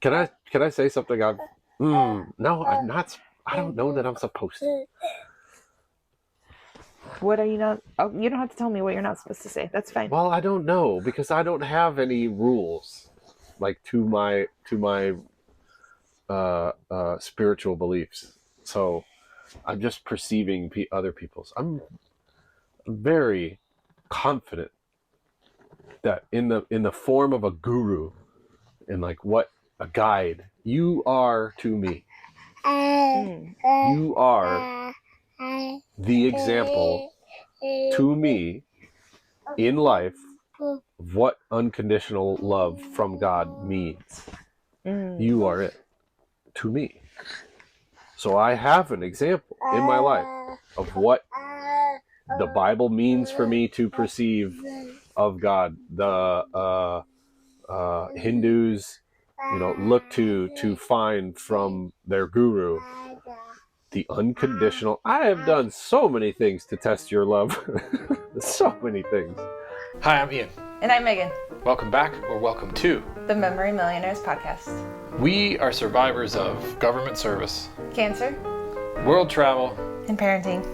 Can I say something? No, I'm not. I don't know that I'm supposed to. What are you not? Oh, you don't have to tell me what you're not supposed to say. That's fine. Well, I don't know because I don't have any rules, like to my spiritual beliefs. So I'm just perceiving other people's. I'm very confident that in the form of a guru, and like what a guide you are to me. You are the example to me in life of what unconditional love from God means. You are it to me. So I have an example in my life of what the Bible means for me to perceive of God. The Hindus, look to find from their guru the unconditional. I have done so many things to test your love. So many things. Hi, I'm Ian. And I'm Megan. Welcome back, or welcome to the Memory Millionaires podcast. We are survivors of government service, Cancer, world travel, and parenting.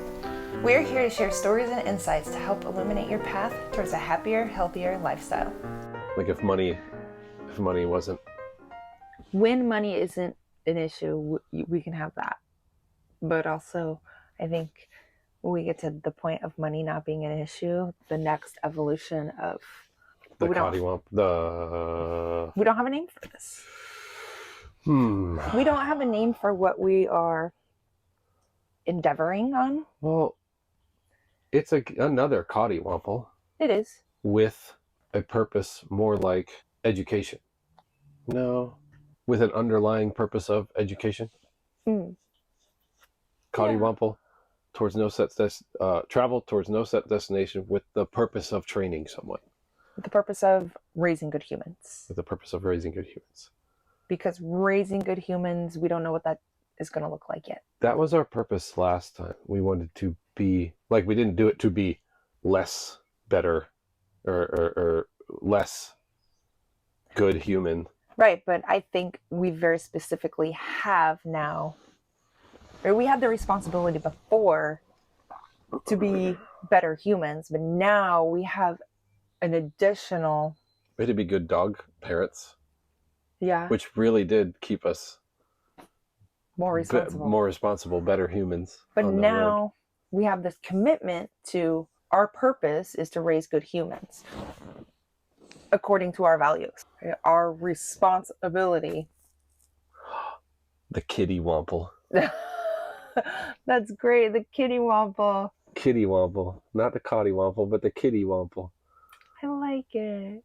We're here to share stories and insights to help illuminate your path towards a happier, healthier lifestyle. Like if money wasn't. When money isn't an issue, we can have that. But also, I think when we get to the point of money not being an issue, the next evolution of The coddiwomple. We don't have a name for this. We don't have a name for what we are endeavoring on. Well, it's another coddiwomple. It is. With a purpose more like education. No. With an underlying purpose of education. Coddiwomple, towards no set travel towards no set destination with the purpose of training someone. With the purpose of raising good humans. With the purpose of raising good humans. Because raising good humans, we don't know what that is going to look like yet. That was our purpose last time. We wanted to be, like, we didn't do it to be less better or less good human. Right, but I think we very specifically have now, or we had the responsibility before to be better humans, but now we have an additional... We had to be good dog parents. Yeah. Which really did keep us more responsible, better humans. But now we have this commitment to our purpose is to raise good humans according to our values. Our responsibility. The Kiddiwomple. That's great. The Kiddiwomple. Kiddiwomple. Not the coddiwomple, but the Kiddiwomple. I like it.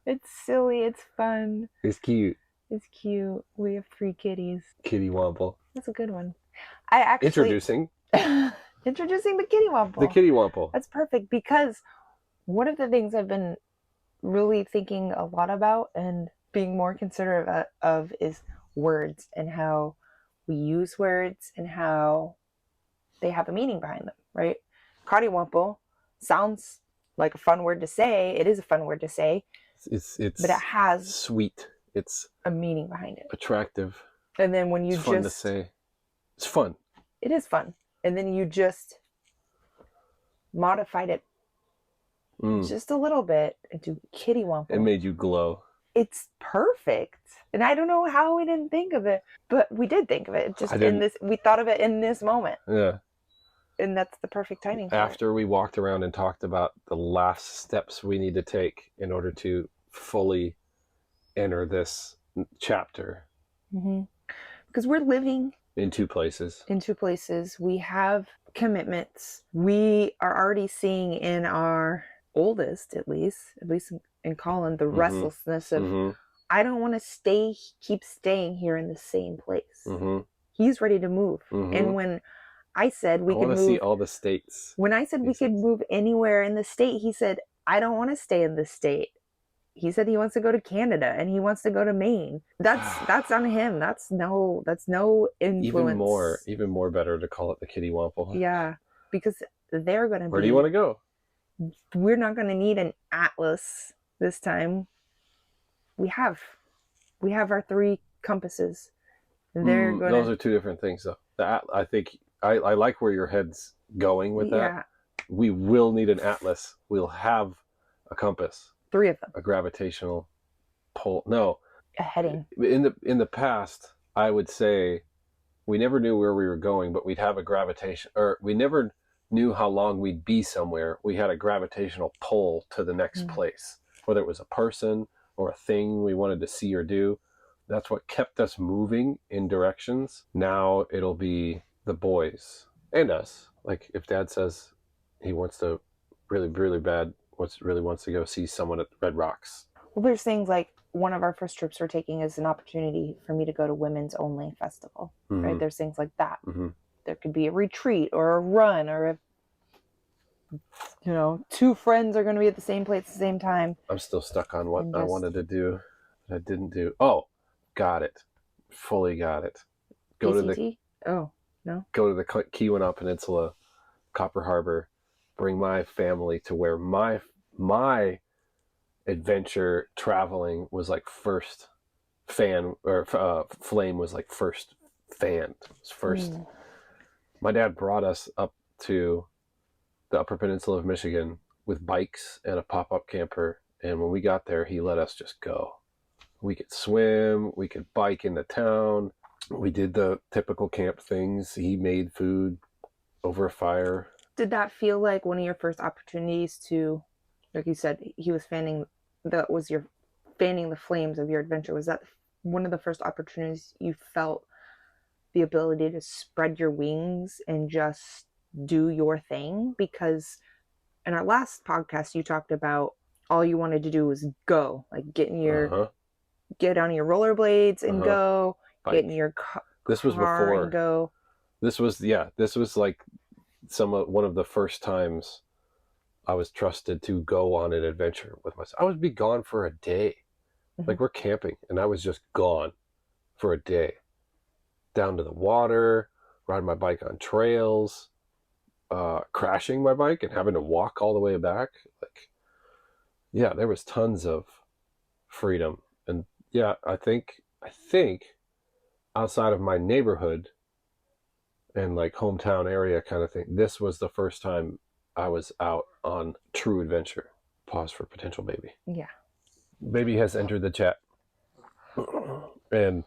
It's silly. It's fun. It's cute. It's cute. We have 3 kitties. Kiddiwomple. That's a good one. I actually... Introducing the Kiddiwomple. The Kiddiwomple. That's perfect because one of the things I've been really thinking a lot about and being more considerate of is words and how we use words and how they have a meaning behind them, right? Kiddiwomple sounds like a fun word to say. It is a fun word to say. It's but it has sweet. It's a meaning behind it. Attractive. And then when you it's fun to say. It's fun. It is fun. And then you just modified it just a little bit into Kiddiwomple. It made you glow. It's perfect. And I don't know how we didn't think of it, but we did think of it. We thought of it in this moment. Yeah. And that's the perfect timing for After we walked around and talked about the last steps we need to take in order to fully enter this chapter. Mm-hmm. Because we're living in 2 places. We have commitments. We are already seeing in our oldest, at least in Colin, the restlessness of, I don't want to keep staying here in the same place. He's ready to move. And when I said we could move... I want to see all the states. When I said we could move anywhere in the state, he said, I don't want to stay in this state. He said he wants to go to Canada and he wants to go to Maine. That's on him. That's no influence. Even more better to call it the Kiddiwomple. Yeah, because they're going to be... Where do you want to go? We're not going to need an atlas this time. We have our 3 compasses. They're going those are two different things, though. I think I like where your head's going with that. We will need an atlas. We'll have a compass. 3 of them. A gravitational pull. No. A heading. In the past, I would say we never knew where we were going, but we'd have a gravitation, or we never knew how long we'd be somewhere. We had a gravitational pull to the next place, whether it was a person or a thing we wanted to see or do. That's what kept us moving in directions. Now it'll be the boys and us. Like if Dad says he wants to really wants to go see someone at Red Rocks. Well, there's things like one of our first trips we're taking is an opportunity for me to go to Women's Only Festival, right? There's things like that. There could be a retreat or a run or two friends are going to be at the same place at the same time. I'm still stuck on what I wanted to do that I didn't do. Oh, got it. Fully got it. Go ACT? to the Oh, no. Go to the Kiddiwomple Peninsula, Copper Harbor, bring my family to where my adventure traveling was like first flame was like first fan. It was first. My dad brought us up to the Upper Peninsula of Michigan with bikes and a pop-up camper, and when we got there, he let us just go. We could swim, we could bike into town. We did the typical camp things. He made food over a fire. Did that feel like one of your first opportunities to, like you said, he was fanning the flames of your adventure? Was that one of the first opportunities you felt the ability to spread your wings and just do your thing? Because in our last podcast, you talked about all you wanted to do was go, like get on your rollerblades and go, Bike. get in your This was car before. and go. This was like one of the first times I was trusted to go on an adventure with myself. I would be gone for a day. Like we're camping and I was just gone for a day. Down to the water, riding my bike on trails, crashing my bike and having to walk all the way back. Like, yeah, there was tons of freedom. And yeah, I think outside of my neighborhood and like hometown area kind of thing, this was the first time I was out on true adventure. Pause for potential baby. Yeah. Baby has entered the chat. And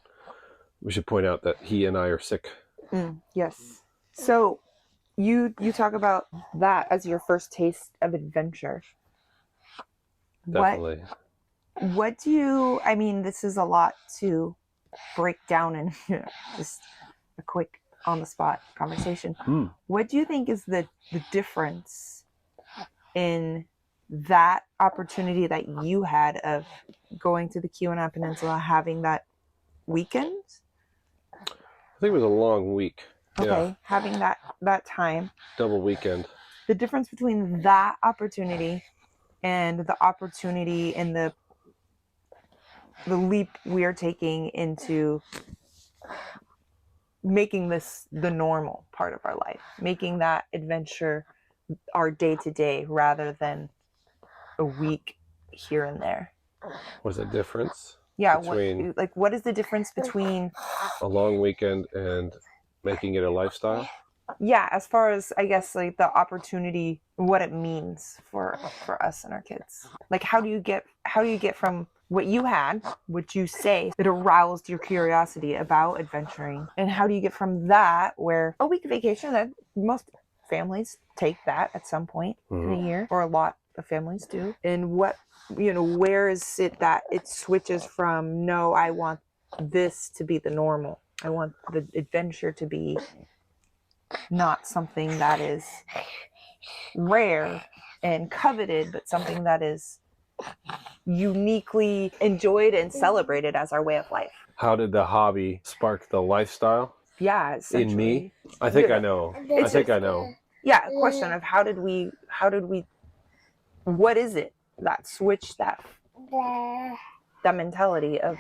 we should point out that he and I are sick. Yes. So you talk about that as your first taste of adventure. Definitely. What do you, I mean, this is a lot to break down in just a quick on the spot conversation. What do you think is the difference in that opportunity that you had of going to the Kiddiwomple Peninsula, having that weekend? I think it was a long week. Okay, yeah. Having that time. Double weekend. The difference between that opportunity and the opportunity and the leap we are taking into making this the normal part of our life, making that adventure our day-to-day rather than a week here and there. Was a difference? Yeah, what is the difference between a long weekend and making it a lifestyle? Yeah, as far as I guess like the opportunity, what it means for us and our kids. Like how do you get from what you had, which you say it aroused your curiosity about adventuring, and how do you get from that, where a week vacation, that most families take that at some point in a year, or a lot of families do, and where is it that it switches from, no, I want this to be the normal, I want the adventure to be not something that is rare and coveted, but something that is uniquely enjoyed and celebrated as our way of life? How did the hobby spark the lifestyle? Yeah, in me? I think I know. I know. Yeah, a question of how did we what is it that switched that mentality of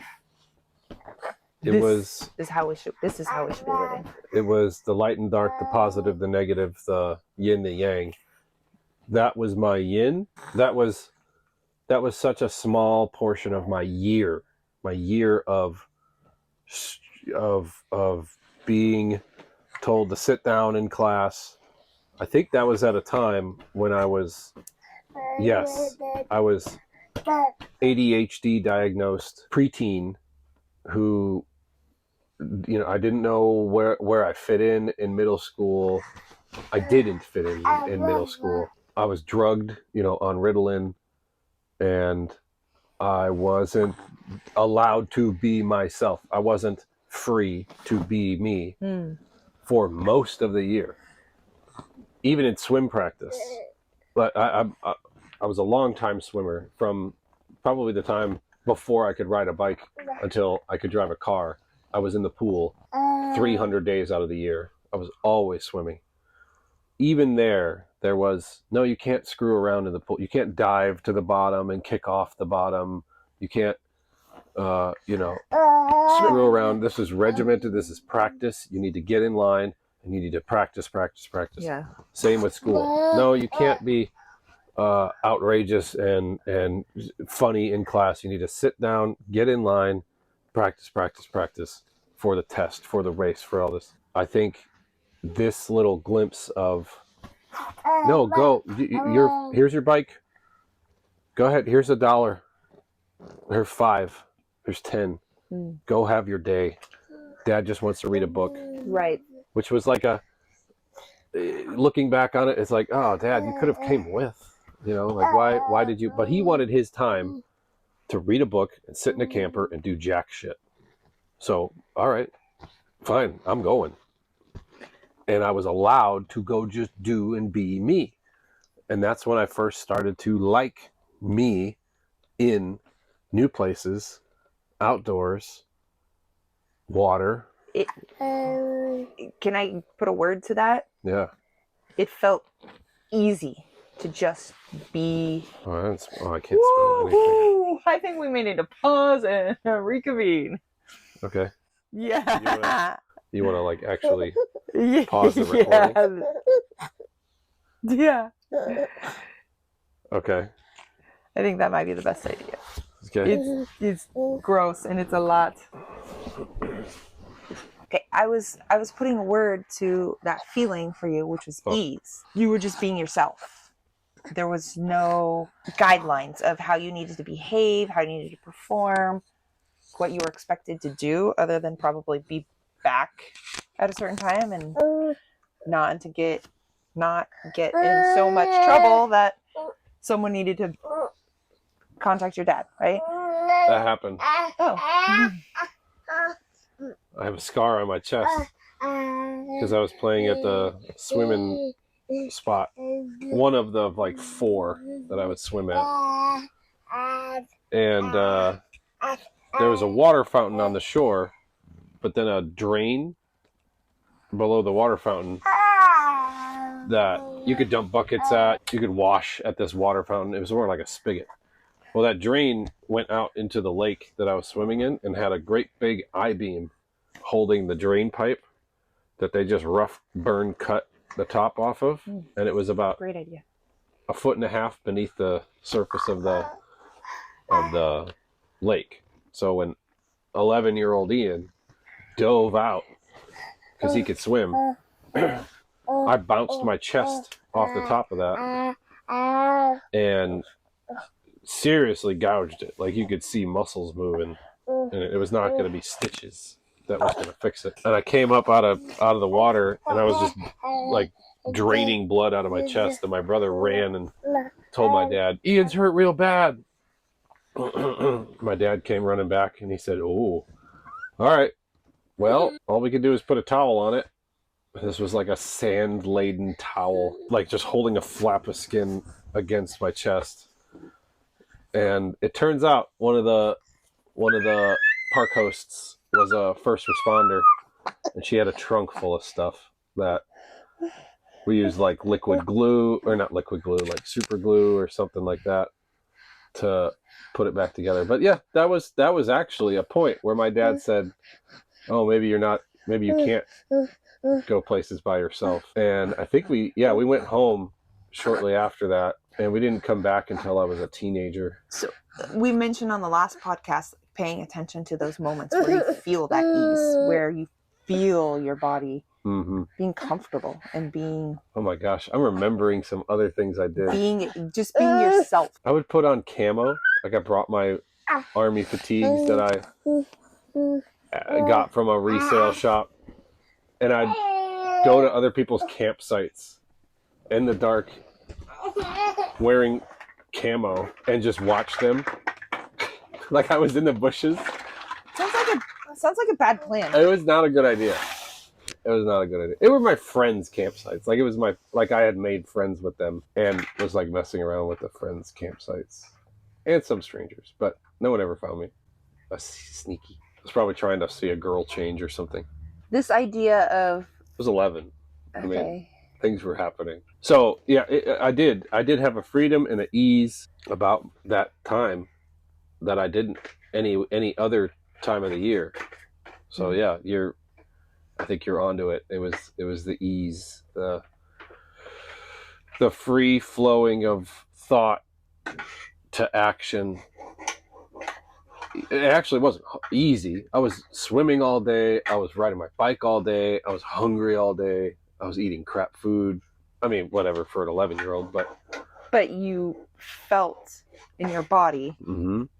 this is how we should be living. It was the light and dark, the positive, the negative, the yin, the yang. That was my yin. That was such a small portion of my year of of being told to sit down in class. I think that was at a time when I was ADHD diagnosed preteen who, I didn't know where I fit in middle school. I didn't fit in middle school. I was drugged, on Ritalin, and I wasn't allowed to be myself. I wasn't free to be me for most of the year, even in swim practice. But I was a long time swimmer from probably the time before I could ride a bike until I could drive a car. I was in the pool 300 days out of the year. I was always swimming. Even there was, no, you can't screw around in the pool. You can't dive to the bottom and kick off the bottom. You can't, screw around. This is regimented. This is practice. You need to get in line and you need to practice. Yeah. Same with school. No, you can't be outrageous and funny in class. You need to sit down, get in line, practice for the test, for the race, for all this. I think this little glimpse of, no, go, here's your bike. Go ahead. Here's $1. Here's $5. Here's 10. Go have your day. Dad just wants to read a book. Right. Which was like looking back on it, it's like, oh, Dad, you could have came with, like why did you? But he wanted his time to read a book and sit in a camper and do jack shit. So, all right, fine, I'm going. And I was allowed to go just do and be me. And that's when I first started to like me in new places, outdoors, water. Can I put a word to that? Yeah. It felt easy to just be. I can't spell anything. I think we may need to pause and reconvene. Okay. Yeah. You want to like actually pause the recording? Yeah. Okay. I think that might be the best idea. Okay. It's gross and it's a lot. Okay, I was putting a word to that feeling for you, which was ease. You were just being yourself. There was no guidelines of how you needed to behave, how you needed to perform, what you were expected to do, other than probably be back at a certain time and not get in so much trouble that someone needed to contact your dad, right? That happened. Oh. I have a scar on my chest because I was playing at the swimming spot. One of the like 4 that I would swim at. And there was a water fountain on the shore, but then a drain below the water fountain that you could dump buckets at. You could wash at this water fountain. It was more like a spigot. Well, that drain went out into the lake that I was swimming in and had a great big I-beam holding the drain pipe that they just burn cut the top off of. And it was about Great idea. 1.5 feet beneath the surface of the lake. So when 11-year-old Ian dove out because he could swim, I bounced my chest off the top of that and seriously gouged it. Like you could see muscles moving, and it was not going to be stitches that was going to fix it. And I came up out of the water, and I was just like draining blood out of my chest. And my brother ran and told my dad, "Ian's hurt real bad." My dad came running back, and he said, "Oh, all right. Well, all we can do is put a towel on it." This was like a sand-laden towel, like just holding a flap of skin against my chest. And it turns out one of the park hosts was a first responder, and she had a trunk full of stuff that we used, like liquid glue, or not liquid glue, like super glue or something like that, to put it back together. But yeah, that was actually a point where my dad said, "Oh, maybe you can't go places by yourself." And I think we went home shortly after that. And we didn't come back until I was a teenager. So we mentioned on the last podcast paying attention to those moments where you feel that ease, where you feel your body being comfortable and being... Oh my gosh, I'm remembering some other things I did. being yourself. I would put on camo. Like I brought my army fatigues that I got from a resale shop, and I'd go to other people's campsites in the dark wearing camo and just watch them like I was in the bushes. Sounds like a bad plan. It was not a good idea. It was not a good idea. It were my friends' campsites. Like it was I had made friends with them and was like messing around with the friends' campsites and some strangers, but no one ever found me. I was sneaky. I was probably trying to see a girl change or something. This idea of... It was 11. Okay. I mean, things were happening. So yeah, I did have a freedom and an ease about that time that I didn't any other time of the year. So yeah, I think you're onto it. It was the ease, the free flowing of thought to action. It actually wasn't easy. I was swimming all day. I was riding my bike all day. I was hungry all day. I was eating crap food. I mean, whatever for an 11-year-old, but you felt in your body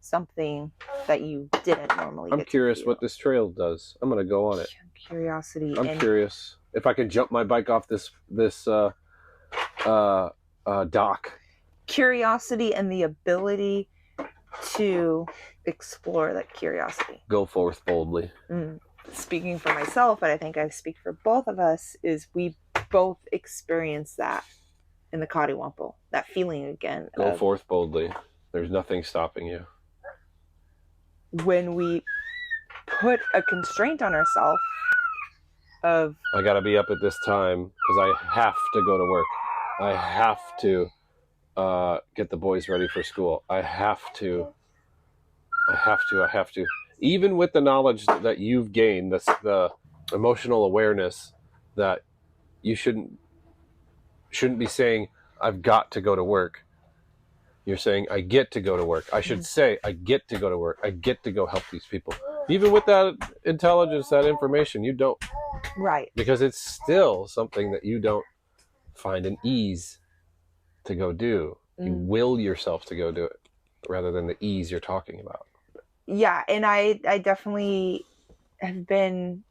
something that you didn't normally. I'm curious what this trail does. I'm gonna go on it. Curiosity. I'm curious if I can jump my bike off this dock. Curiosity and the ability to explore that curiosity. Go forth boldly. Speaking for myself, but I think I speak for both of us, is we both experience that in the Kiddiwomple. That feeling again. Go forth boldly. There's nothing stopping you. When we put a constraint on ourselves of... I gotta be up at this time because I have to go to work. I have to get the boys ready for school. I have to. Even with the knowledge that you've gained, the emotional awareness that you shouldn't be saying, I've got to go to work. You're saying, I get to go to work. I should say, I get to go to work. I get to go help these people. Even with that intelligence, that information, you don't. Right. Because it's still something that you don't find an ease to go do. You will yourself to go do it rather than the ease you're talking about. Yeah, and I definitely have been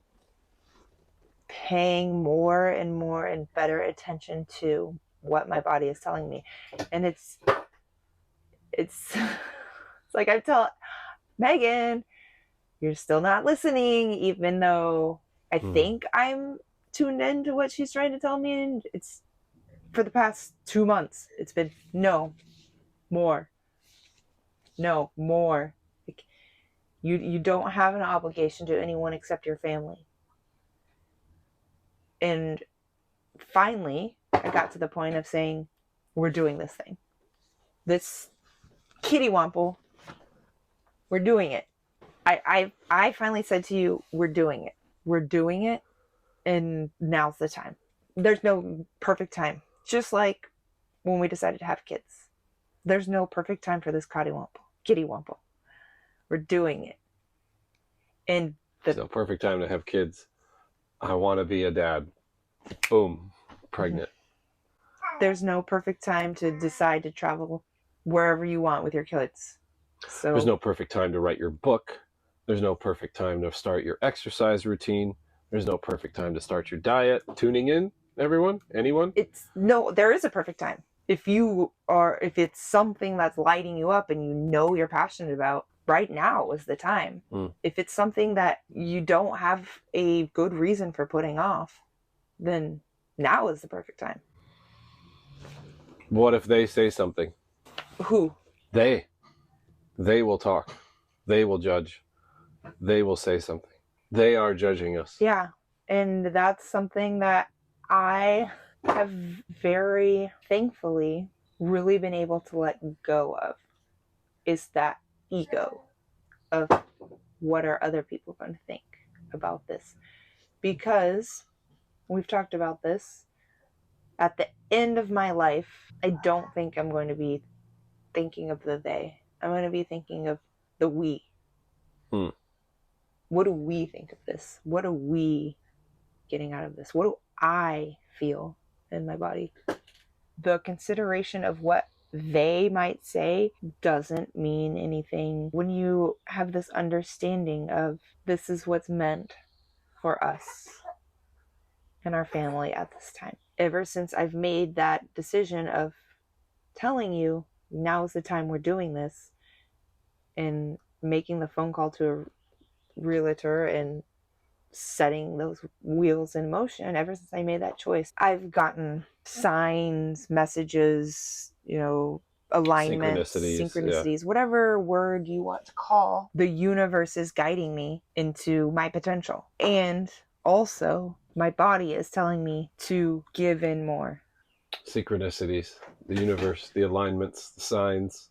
paying more and more and better attention to what my body is telling me. And it's like I tell Megan, you're still not listening, even though I think I'm tuned into what she's trying to tell me. And it's for the past 2 months, it's been no more. Like, you don't have an obligation to anyone except your family. And finally, I got to the point of saying, we're doing this thing. This Kiddiwomple, we're doing it. I finally said to you, we're doing it. We're doing it, and now's the time. There's no perfect time. Just like when we decided to have kids. There's no perfect time for this Kiddiwomple. We're doing it. And there's no perfect time to have kids. I want to be a dad. Boom. Pregnant. There's no perfect time to decide to travel wherever you want with your kids. So there's no perfect time to write your book. There's no perfect time to start your exercise routine. There's no perfect time to start your diet. Tuning in, everyone? Anyone? There is a perfect time. If it's something that's lighting you up and you know you're passionate about, right now is the time. If it's something that you don't have a good reason for putting off, then now is the perfect time. What if they say something? Who? They will talk. They will judge. They will say something. They are judging us. Yeah. And that's something that I have very thankfully really been able to let go of, is that ego of what are other people going to think about this. Because we've talked about this, at the end of my life, I don't think I'm going to be thinking of the they. I'm going to be thinking of the we. Hmm. What do we think of this? What are we getting out of this? What do I feel in my body? The consideration of what they might say doesn't mean anything when you have this understanding of this is what's meant for us and our family at this time. Ever since I've made that decision of telling you now's the time we're doing this and making the phone call to a realtor and setting those wheels in motion, ever since I made that choice, I've gotten signs, messages, alignments, synchronicities, whatever word you want to call. The universe is guiding me into my potential. And also, my body is telling me to give in more. Synchronicities, the universe, the alignments, the signs.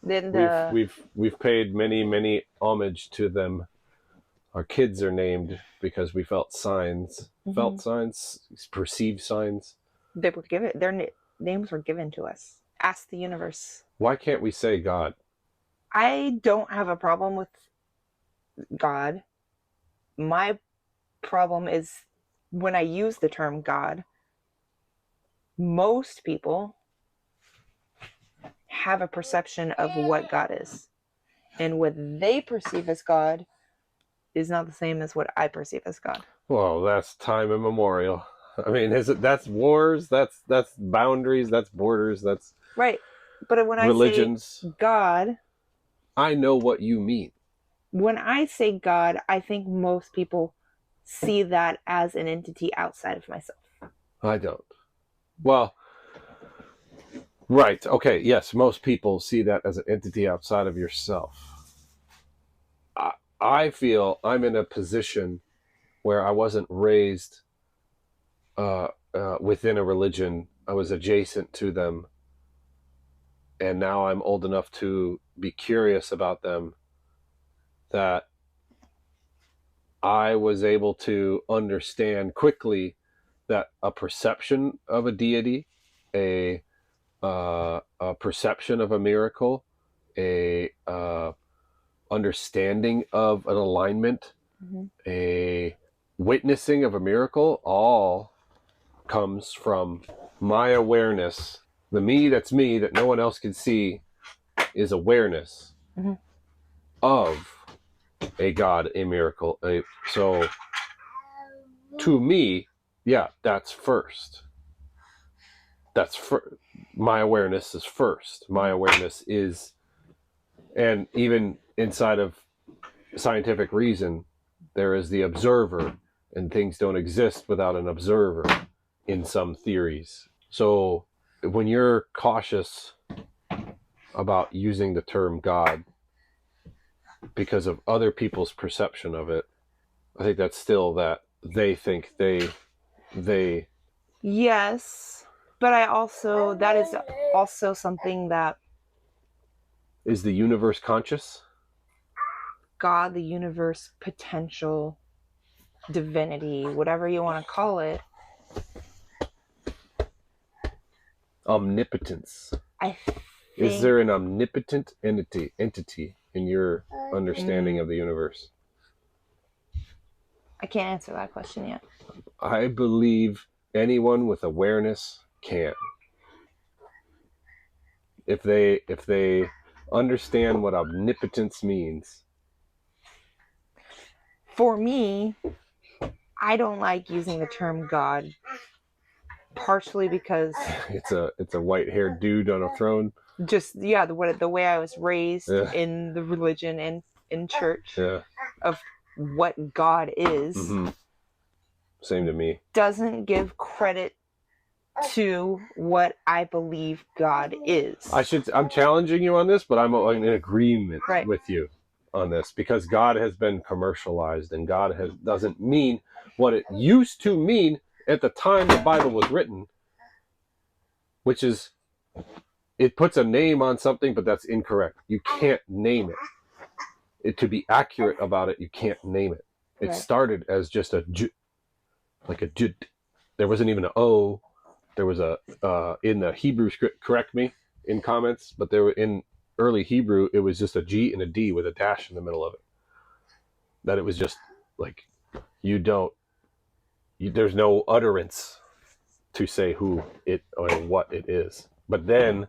Then We've paid many homage to them. Our kids are named because we felt signs, perceived signs. They were given, their names were given to us. Ask the universe. Why can't we say God? I don't have a problem with God. My problem is when I use the term God, most people have a perception of what God is. And what they perceive as God is not the same as what I perceive as God. Well, that's time immemorial. I mean, that's wars, that's boundaries, that's borders, that's right. But when religions. I say God, I know what you mean. When I say God, I think most people see that as an entity outside of myself. I don't. Well, right. Okay. Yes. Most people see that as an entity outside of yourself. I feel I'm in a position where I wasn't raised within a religion. I was adjacent to them. And now I'm old enough to be curious about them, that I was able to understand quickly that a perception of a deity, a perception of a miracle, a understanding of an alignment, a witnessing of a miracle, all comes from my awareness. The me that's me that no one else can see is awareness of a God, a miracle. So to me, yeah, that's first. My awareness is first. My awareness is, and even inside of scientific reason, there is the observer, and things don't exist without an observer in some theories. So when you're cautious about using the term God because of other people's perception of it, I think that's still that they think they Yes, but that is also something that is the universe conscious? God, the universe, potential, divinity, whatever you want to call it. Omnipotence. I think, is there an omnipotent entity in your understanding of the universe? I can't answer that question yet. I believe anyone with awareness can. If they understand what omnipotence means. For me, I don't like using the term God, partially because it's a white-haired dude on a throne. Just the way I was raised in the religion and in church of what God is. Same to me. Doesn't give credit to what I believe God is. I'm challenging you on this, but I'm in agreement with you on this, because God has been commercialized, and God doesn't mean what it used to mean at the time the Bible was written, which is, it puts a name on something, but that's incorrect. You can't name it. To be accurate about it, you can't name it. It started as just a j, like a j. There wasn't even an O. There was a in the Hebrew script. Correct me in comments, but there were in early Hebrew, it was just a G and a D with a dash in the middle of it. That it was just like, there's no utterance to say who it or what it is. But then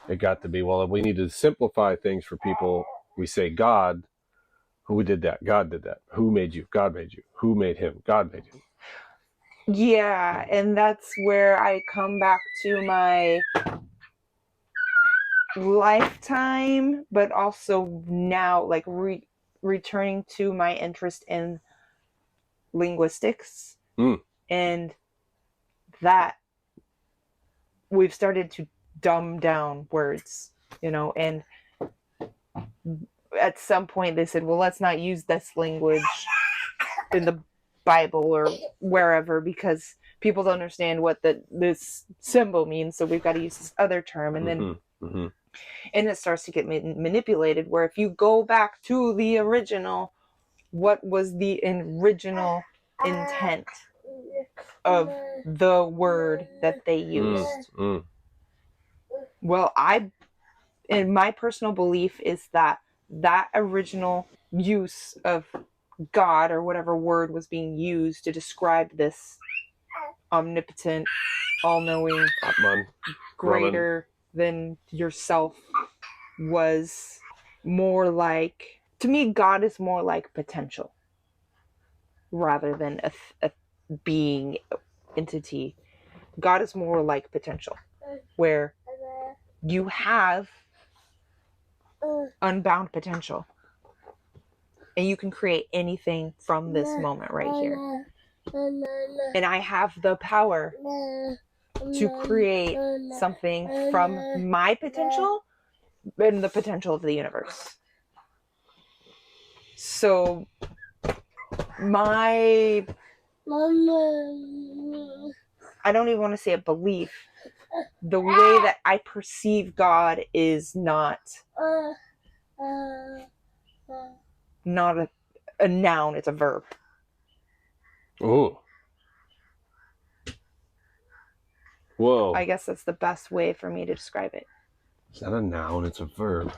it got to be, well, if we need to simplify things for people, we say God. Who did that? God did that. Who made you? God made you. Who made him? God made him. Yeah, and that's where I come back to my lifetime, but also now, like returning to my interest in linguistics, and that we've started to dumb down words, and at some point they said, well, let's not use this language in the Bible or wherever because people don't understand what this symbol means, so we've got to use this other term, and then and it starts to get manipulated, where if you go back to the original, what was the original intent of the word that they used? Well, in my personal belief is that original use of God or whatever word was being used to describe this omnipotent, all-knowing, greater than yourself was more like, to me, God is more like potential rather than a being entity. God is more like potential, where you have unbound potential and you can create anything from this moment right here. And I have the power to create something from my potential and the potential of the universe. So I don't even want to say a belief. The way that I perceive God is not a noun, it's a verb. Oh. Whoa. I guess that's the best way for me to describe it. It's not a noun, it's a verb.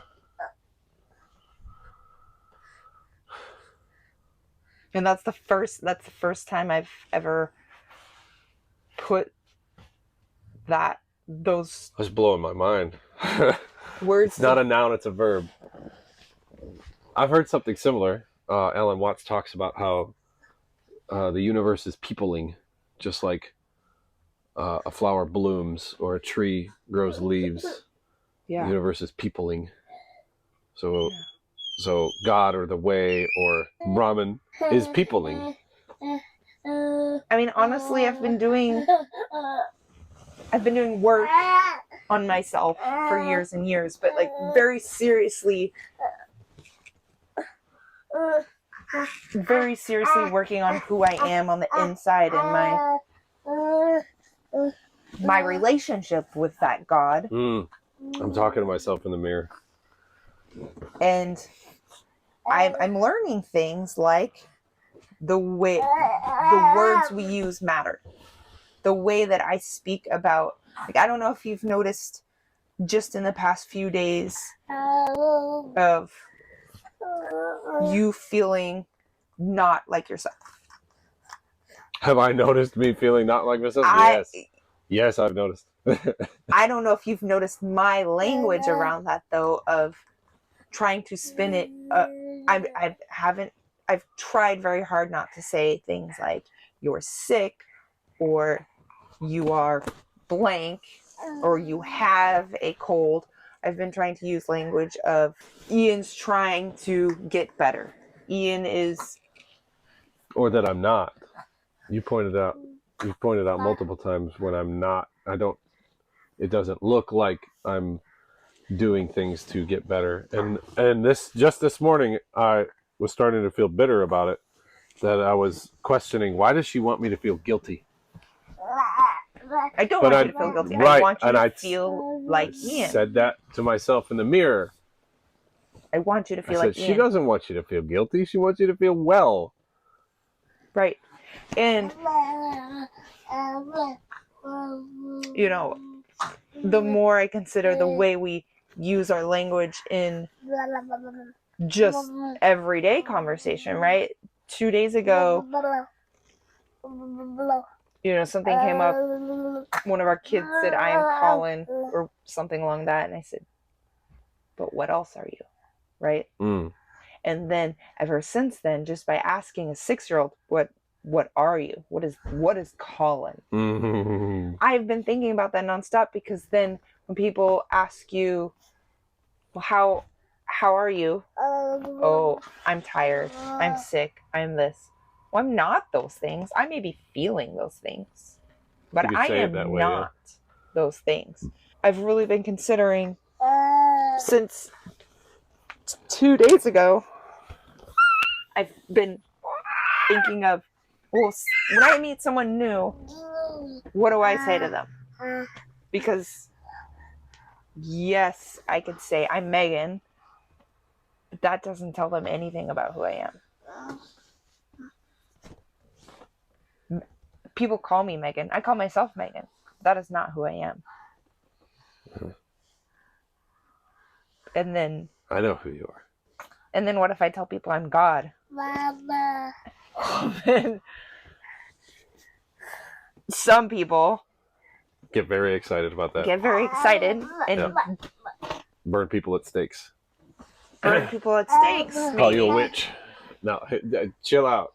And that's the first time I've ever put those That's blowing my mind. words. It's not a noun, it's a verb. I've heard something similar. Alan Watts talks about how the universe is peopling, just like a flower blooms or a tree grows leaves. Yeah. The universe is peopling. So God or the way or Brahman is peopling. I mean, honestly, I've been doing work on myself for years and years, but like very seriously working on who I am on the inside and my relationship with that God. I'm talking to myself in the mirror. And I'm learning things like the way the words we use matter. The way that I speak about, like, I don't know if you've noticed just in the past few days of you feeling not like yourself. Have I noticed me feeling not like myself? Yes. Yes, I've noticed. I don't know if you've noticed my language around that, though, of trying to spin it. I've tried very hard not to say things like you're sick or you are blank or you have a cold. I've been trying to use language of Ian's trying to get better. Ian is... Or that I'm not. You've pointed out multiple times when I'm not. It doesn't look like I'm doing things to get better. And this morning, I was starting to feel bitter about it, that I was questioning, why does she want me to feel guilty? I don't want you to feel guilty. Right, I want you to feel like Ian. Said that to myself in the mirror. I want you to feel like Ian. She doesn't want you to feel guilty. She wants you to feel well. Right. And, the more I consider the way we use our language in just everyday conversation, right? 2 days ago, something came up. One of our kids said, "I am Colin," or something along that. And I said, "But what else are you?" Right? And then ever since then, just by asking a 6-year-old, what are you? What is Colin? I've been thinking about that nonstop, because then when people ask you, well, how are you? Oh, I'm tired. I'm sick. I'm this. Well, I'm not those things. I may be feeling those things, but I am not those things. I've really been considering since 2 days ago. I've been thinking of, well, when I meet someone new, what do I say to them? Because yes, I could say I'm Megan, but that doesn't tell them anything about who I am. People call me Megan. I call myself Megan. That is not who I am. And then I know who you are. And then what if I tell people I'm God? Mama. Then some people Get very excited about that. get very excited and Burn people at stakes. burn people at stakes. Call you a witch. No, chill out.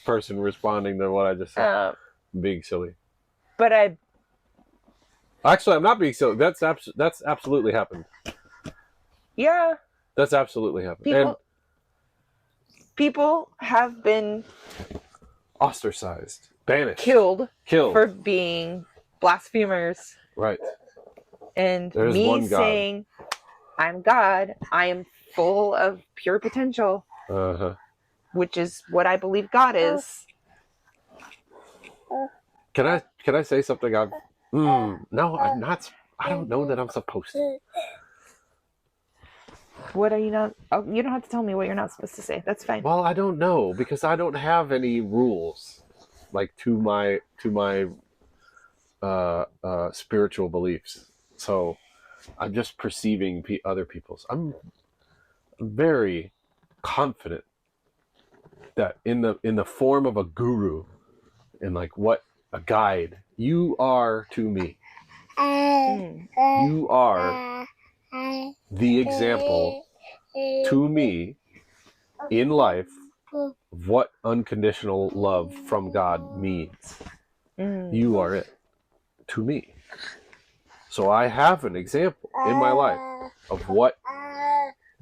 Person responding to what I just said. Being silly. But Actually, I'm not being silly. That's absolutely happened. Yeah. That's absolutely happened. People have been ostracized, banished, killed for for being blasphemers. Right. And There's me one God. saying, I'm God, I am full of pure potential, which is what I believe God is. Can I say something? No, I'm not. I don't know that I'm supposed to. What are you not? Oh, you don't have to tell me what you're not supposed to say. That's fine. Well, I don't know, because I don't have any rules, like to my spiritual beliefs. So I'm just perceiving other people's. I'm very confident that in the form of a guru, and like what a guide you are to me. You are the example to me in life of what unconditional love from God means. You are it to me. So I have an example in my life of what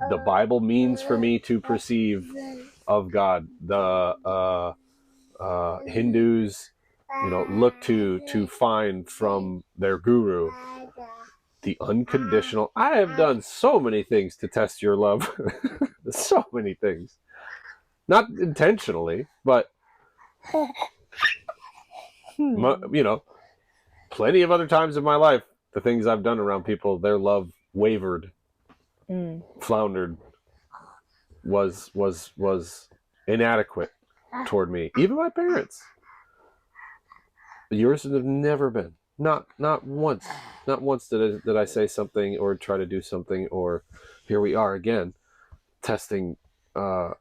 the Bible means for me to perceive of God. The Hindus, look to find from their guru the unconditional. I have done so many things to test your love. So many things. Not intentionally, but plenty of other times in my life, the things I've done around people, their love wavered, floundered, was inadequate toward me. Even my parents. Yours have never been. Not once. Not once did I say something or try to do something, or here we are again, testing our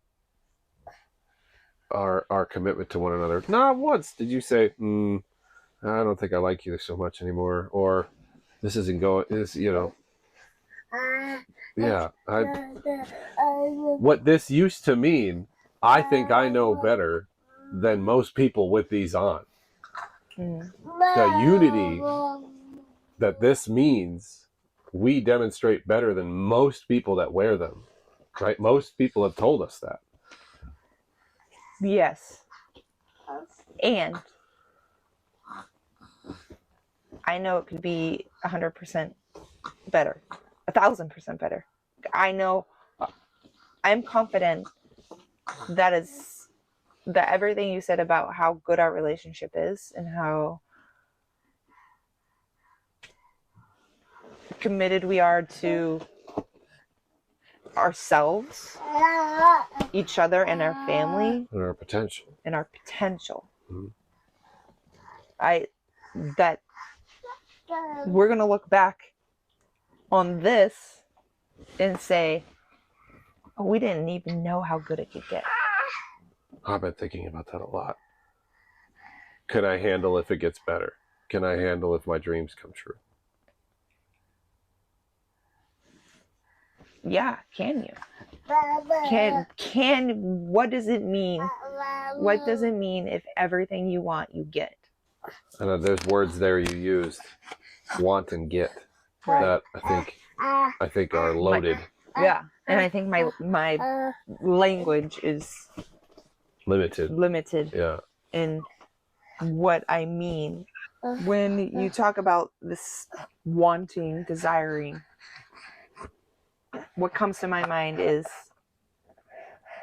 commitment to one another. Not once did you say, I don't think I like you so much anymore, or this isn't going. What this used to mean, I think I know better than most people with these on. The unity that this means, we demonstrate better than most people that wear them. Right? Most people have told us that. Yes. And I know it could be 100% better, 1,000% better. I know, I'm confident that everything you said about how good our relationship is and how committed we are to ourselves, each other, and our family, And our potential. That we're going to look back on this and say, we didn't even know how good it could get. I've been thinking about that a lot. Can I handle if it gets better? Can I handle if my dreams come true? Yeah, can you? What does it mean? What does it mean if everything you want, you get? I know there's words there you used, want and get, Right. that I think are loaded. Yeah, and I think my language is Limited. Yeah. in what I mean. When you talk about this wanting, desiring, what comes to my mind is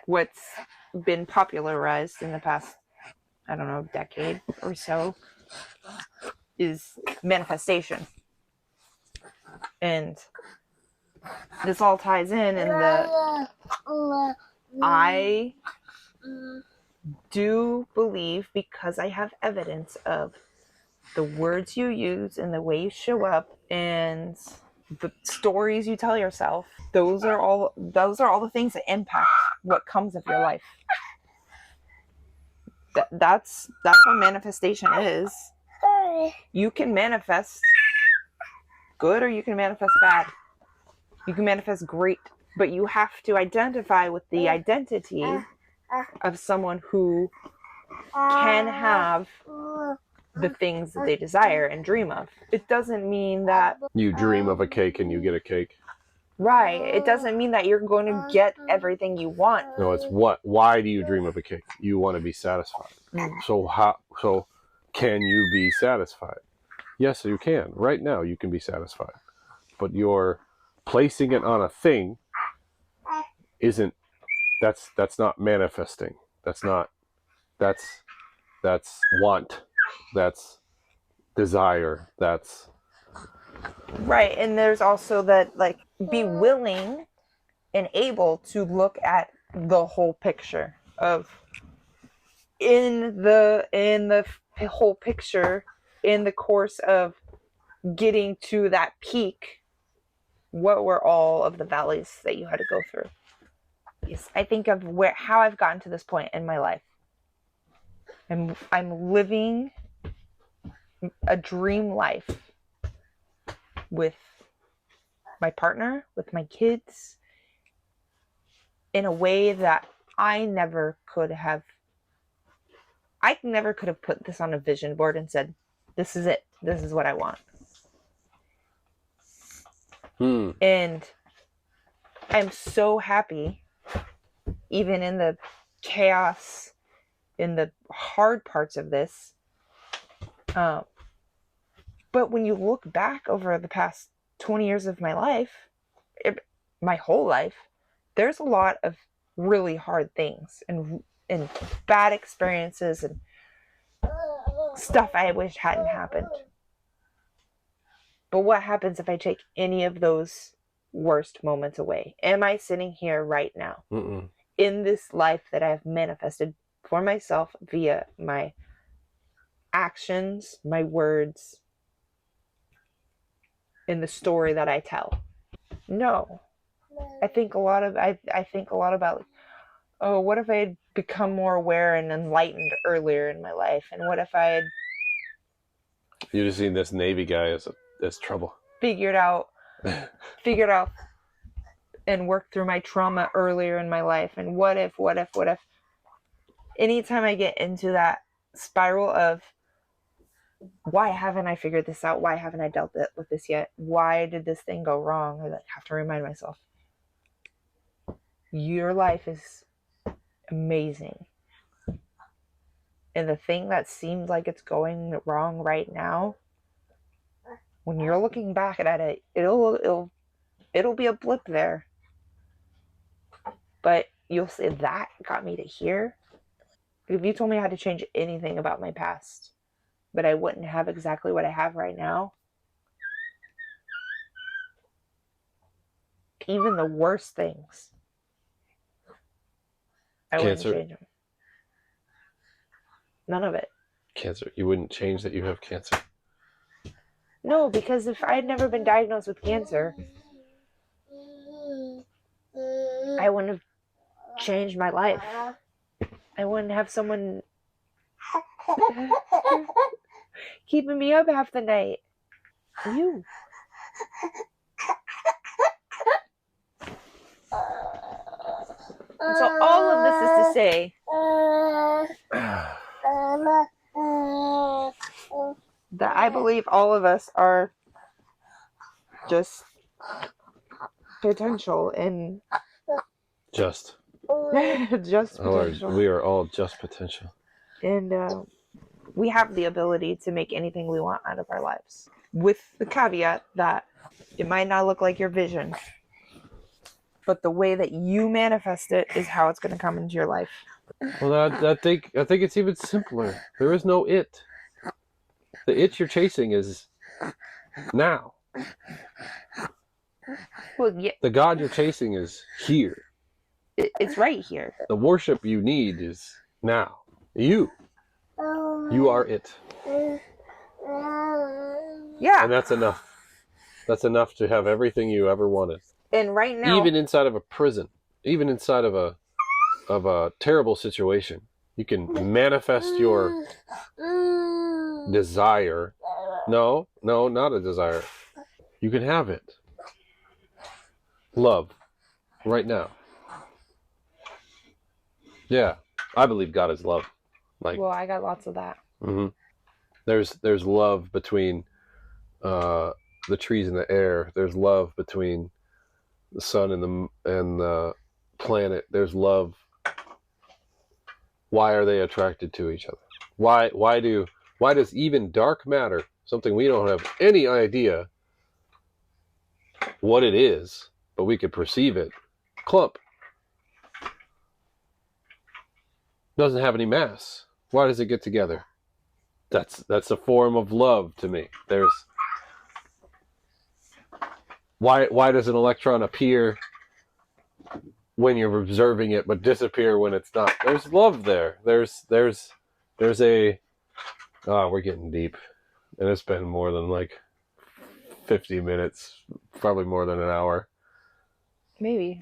what's been popularized in the past, I don't know, decade or so, is manifestation. And this all ties in the I do believe, because I have evidence of the words you use and the way you show up and the stories you tell yourself, those are all the things that impact what comes of your life. That's what manifestation is. You can manifest good or you can manifest bad. You can manifest great, but you have to identify with the identity of someone who can have the things that they desire and dream of. It doesn't mean that you dream of a cake and you get a cake. Right. It doesn't mean that you're going to get everything you want. No, it's why do you dream of a cake? You want to be satisfied. So can you be satisfied? Yes, you can. Right now you can be satisfied. But you're placing it on a thing that's not manifesting. That's want. That's desire. That's right. And there's also that, like, be willing and able to look at the whole picture of in the whole picture, in the course of getting to that peak, what were all of the valleys that you had to go through? Yes, I think of how I've gotten to this point in my life. I'm living a dream life with my partner, with my kids, in a way that I never could have put this on a vision board and said, this is it. This is what I want. And I'm so happy, even in the chaos, in the hard parts of this. But when you look back over the past 20 years of my life, my whole life, there's a lot of really hard things and bad experiences and stuff I wish hadn't happened. But what happens if I take any of those worst moments away? Am I sitting here right now in this life that I have manifested for myself via my actions, my words, in the story that I tell? No. I think a lot about, oh, what if I had become more aware and enlightened earlier in my life? And what if I had you just seen this Navy guy as trouble. Figured out and worked through my trauma earlier in my life. And what if? Anytime I get into that spiral of, why haven't I figured this out? Why haven't I dealt with this yet? Why did this thing go wrong? I have to remind myself, your life is amazing. And the thing that seems like it's going wrong right now, when you're looking back at it, it'll be a blip there. But you'll say, that got me to here. If you told me I had to change anything about my past, but I wouldn't have exactly what I have right now, even the worst things, I wouldn't change them. None of it. Cancer. You wouldn't change that you have cancer? No, because if I had never been diagnosed with cancer, I wouldn't have changed my life. I wouldn't have someone keeping me up half the night. You. And so all of this is to say that I believe all of us are just potential and Just. just potential. We are all just potential. And we have the ability to make anything we want out of our lives, with the caveat that it might not look like your vision, but the way that you manifest it is how it's going to come into your life. Well, I think it's even simpler. There is no it. The it you're chasing is now. Well, yeah, The God you're chasing is here. it's right here. The worship you need is now. You are it. Yeah. And that's enough. That's enough to have everything you ever wanted. And right now, Even inside of a prison, even inside of a terrible situation, you can manifest your desire. No, not a desire. You can have it. Love. Right now. Yeah. I believe God is love. well, I got lots of that. Mm-hmm. There's love between the trees and the air. There's love between the sun and the planet. There's love. Why are they attracted to each other? Why does even dark matter, something we don't have any idea what it is, but we could perceive it, clump, doesn't have any mass? Why does it get together? That's a form of love to me. There's why does an electron appear when you're observing it but disappear when it's not? There's love there. There's a we're getting deep, and it's been more than like 50 minutes, probably more than an hour. Maybe.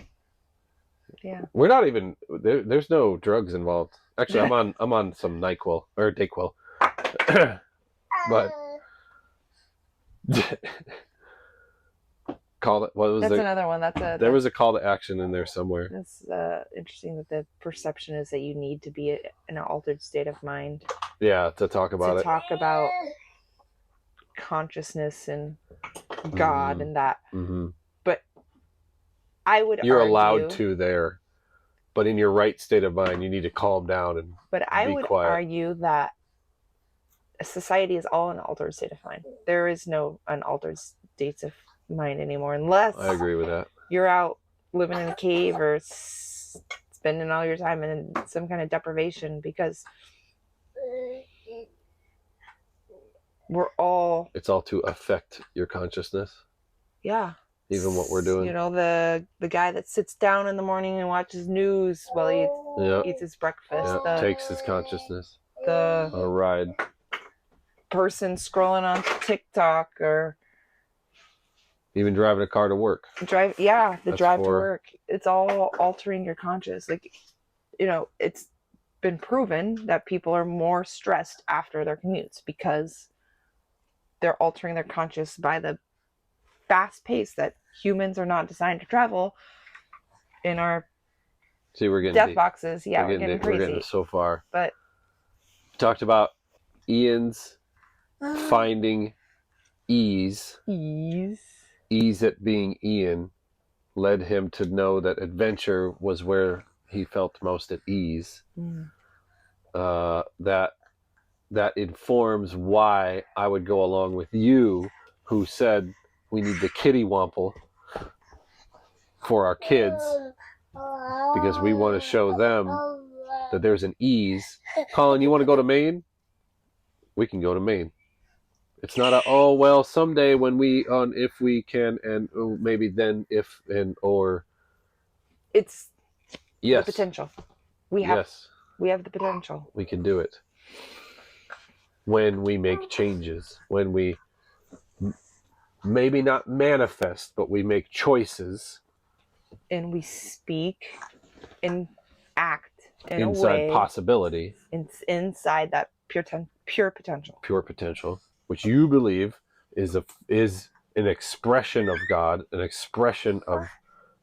Yeah. We're not even there's no drugs involved. Actually, I'm on some NyQuil or DayQuil. But call it what was That's the, another one. there was a call to action in there somewhere. That's interesting that the perception is that you need to be in an altered state of mind. Yeah, to talk about talk about consciousness and God and that. Mm-hmm. But I would You're argue, allowed to there, but in your right state of mind, you need to calm down and I be would quiet. argue that society is all in an altered state of mind. There is no unaltered states of mind anymore, unless I agree with that. You're out living in a cave or spending all your time in some kind of deprivation, because it's all to affect your consciousness. Yeah. Even what we're doing. You know, the guy that sits down in the morning and watches news while he eats his breakfast. Takes his consciousness on a ride. Person scrolling on TikTok or even driving a car to work. Drive to work. It's all altering your conscious. Like, you know, it's been proven that people are more stressed after their commutes because they're altering their conscious by the fast pace that humans are not designed to travel in our we're getting death deep. boxes. Yeah, we're getting crazy. We're getting so far. But we talked about Ian's finding ease at being Ian led him to know that adventure was where he felt most at ease. That informs why I would go along with you, who said we need the Kiddiwomple for our kids because we want to show them that there's an ease. Colin, you want to go to Maine? We can go to Maine. It's not someday when if we can, and maybe then if and or. It's yes. The potential. We have the potential. We can do it. When we make changes, when we maybe not manifest, but we make choices and we speak and act in a inside way possibility, inside that pure potential. Pure potential, which you believe is an expression of God, an expression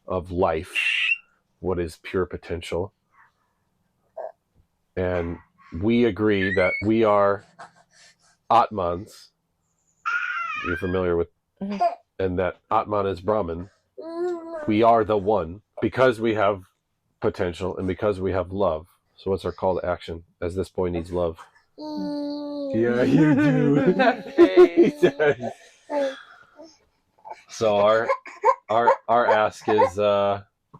of life, what is pure potential. And we agree that we are Atmans. You're familiar with, and that Atman is Brahman. We are the one because we have potential and because we have love. So what's our call to action? As this boy needs love. Yeah, you do. He does. So our ask is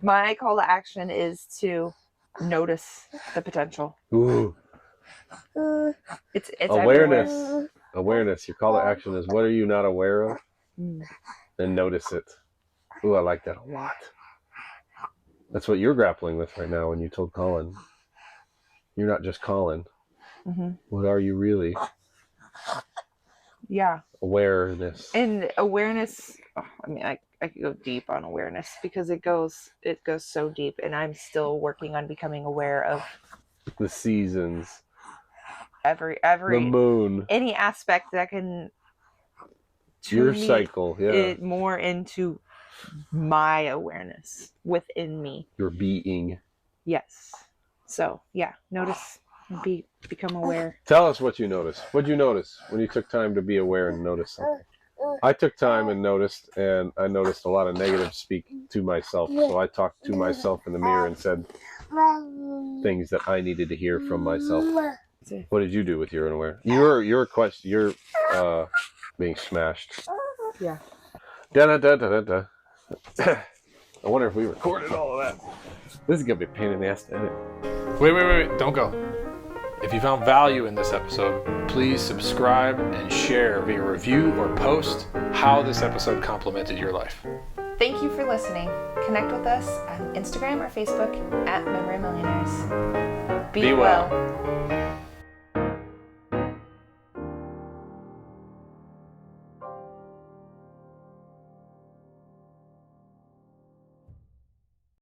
my call to action is to notice the potential. It's awareness. everywhere. Awareness. Your call to action is, what are you not aware of? And notice it. Ooh, I like that a lot. That's what you're grappling with right now when you told Colin. You're not just Colin. What are you really? Yeah. Awareness. And awareness, I mean, I could go deep on awareness because it goes so deep, and I'm still working on becoming aware of the seasons. Every the moon. Any aspect that can your cycle, it more into my awareness within me. Your being. Yes. So yeah, notice, become aware. Tell us what you noticed. What'd you notice when you took time to be aware and notice something? I took time and noticed, and I noticed a lot of negative speak to myself. So I talked to myself in the mirror and said things that I needed to hear from myself. What did you do with your awareness? Your question. You're being smashed. Yeah. Da da da da da. I wonder if we recorded all of that. This is gonna be a pain in the ass to edit. Wait, don't go. If you found value in this episode, please subscribe and share via review or post how this episode complemented your life. Thank you for listening. Connect with us on Instagram or Facebook at Memory Millionaires. Be well.